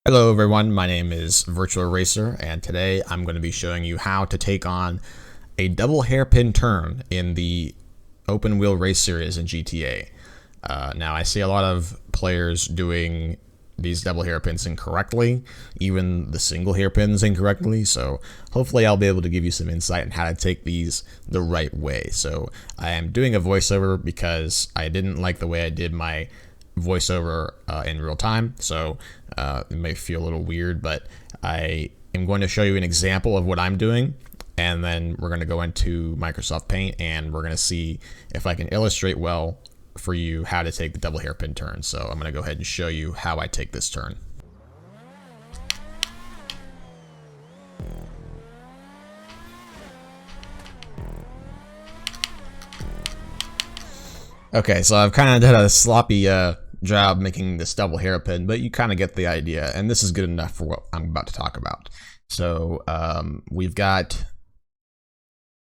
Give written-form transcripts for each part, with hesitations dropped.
Hello everyone, my name is Virtual Racer, and today I'm going to be showing you how to take on a double hairpin turn in the open wheel race series in GTA. Now I see a lot of players doing these double hairpins incorrectly, even the single hairpins incorrectly, so hopefully I'll be able to give you some insight on how to take these the right way. So I am doing a voiceover because I didn't like the way I did my voiceover in real time, so it may feel a little weird, but I am going to show you an example of what I'm doing, and then we're going to go into Microsoft Paint and we're going to see if I can illustrate well for you how to take the double hairpin turn. So I'm going to go ahead and show you how I take this turn. Okay, so I've kind of done a sloppy job making this double hairpin, but you kind of get the idea, and this is good enough for what I'm about to talk about. So we've got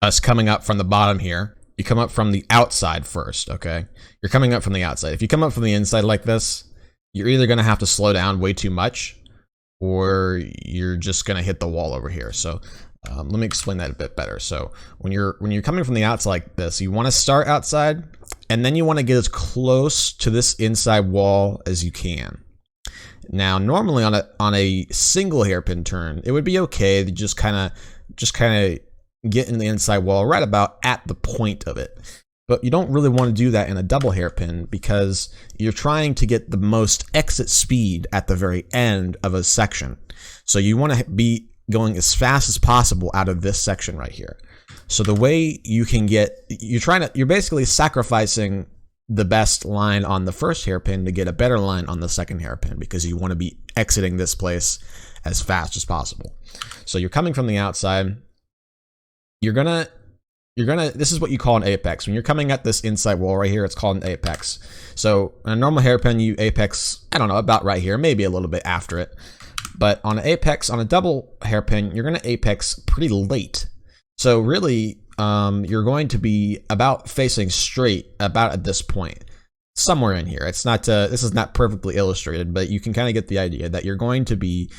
us coming up from the bottom here. You come up from the outside first, okay? You're coming up from the outside. If you come up from the inside like this, you're either going to have to slow down way too much, or you're just going to hit the wall over here. So let me explain that a bit better. So when you're coming from the outside like this, you want to start outside, and then you want to get as close to this inside wall as you can. Now, normally on a single hairpin turn, it would be okay to just kind of get in the inside wall right about at the point of it. But you don't really want to do that in a double hairpin because you're trying to get the most exit speed at the very end of a section. So you want to be going as fast as possible out of this section right here. So the way you can you're basically sacrificing the best line on the first hairpin to get a better line on the second hairpin, because you want to be exiting this place as fast as possible. So you're coming from the outside. This is what you call an apex. When you're coming at this inside wall right here, it's called an apex. So in a normal hairpin, you apex, I don't know, about right here, maybe a little bit after it. But on an apex, on a double hairpin, you're going to apex pretty late. So really, you're going to be about facing straight about at this point, somewhere in here. It's not, this is not perfectly illustrated, but you can kind of get the idea that you're going to be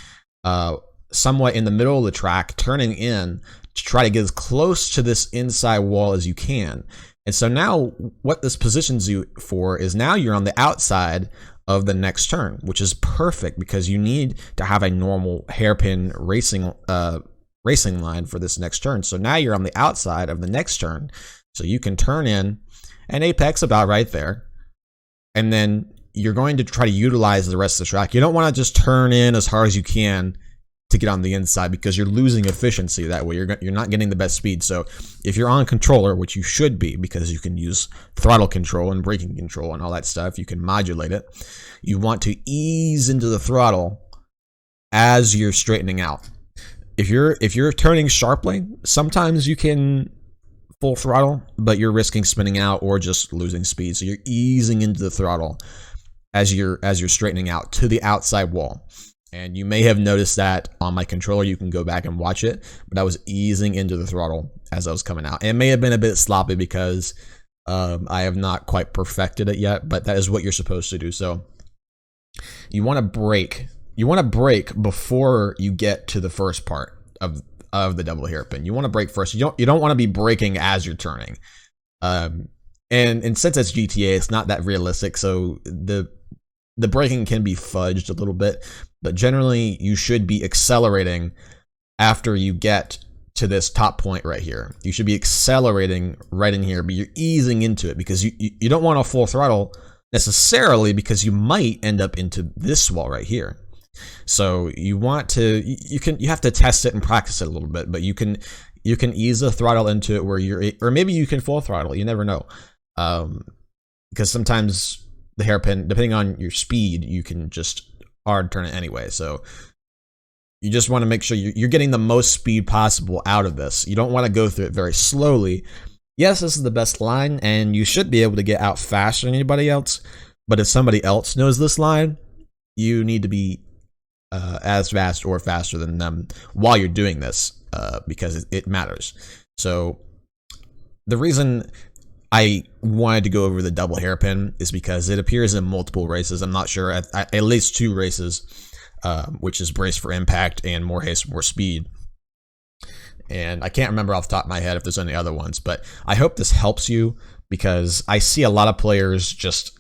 somewhat in the middle of the track, turning in to try to get as close to this inside wall as you can. And so now what this positions you for is now you're on the outside of the next turn, which is perfect because you need to have a normal hairpin racing line for this next turn. So now you're on the outside of the next turn, so you can turn in and apex about right there, and then you're going to try to utilize the rest of the track. You don't want to just turn in as hard as you can to get on the inside, because you're losing efficiency that way. You're not getting the best speed. So if you're on controller, which you should be, because you can use throttle control and braking control and all that stuff, you can modulate it. You want to ease into the throttle as you're straightening out. If you're turning sharply, sometimes you can full throttle, but you're risking spinning out or just losing speed. So you're easing into the throttle as you're straightening out to the outside wall. And you may have noticed that on my controller. You can go back and watch it, but I was easing into the throttle as I was coming out. And it may have been a bit sloppy because I have not quite perfected it yet, but that is what you're supposed to do. So you want to brake. You want to brake before you get to the first part of the double hairpin. You want to brake first. You don't want to be braking as you're turning. And since it's GTA, it's not that realistic. So the braking can be fudged a little bit, but generally you should be accelerating after you get to this top point right here. You should be accelerating right in here, but you're easing into it because you don't want a full throttle necessarily, because you might end up into this wall right here. So you want to, you have to test it and practice it a little bit, but you can ease the throttle into it where or maybe you can full throttle. You never know, because sometimes the hairpin, depending on your speed, you can just hard turn it anyway. So you just want to make sure you're getting the most speed possible out of this. You don't want to go through it very slowly. Yes, this is the best line, and you should be able to get out faster than anybody else. But if somebody else knows this line, you need to be as fast or faster than them while you're doing this, because it matters. So the reason I wanted to go over the double hairpin is because it appears in multiple races. I'm not sure, at least 2 races. which is brace for impact and more haste, more speed. And I can't remember off the top of my head if there's any other ones, but I hope this helps you, because I see a lot of players just,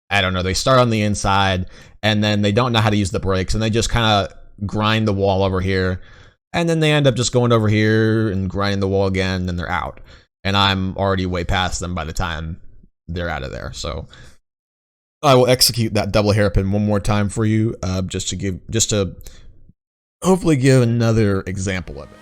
I don't know, they start on the inside and then they don't know how to use the brakes and they just kind of grind the wall over here, and then they end up just going over here and grinding the wall again, and then they're out. And I'm already way past them by the time they're out of there. So I will execute that double hairpin one more time for you, just to hopefully give another example of it.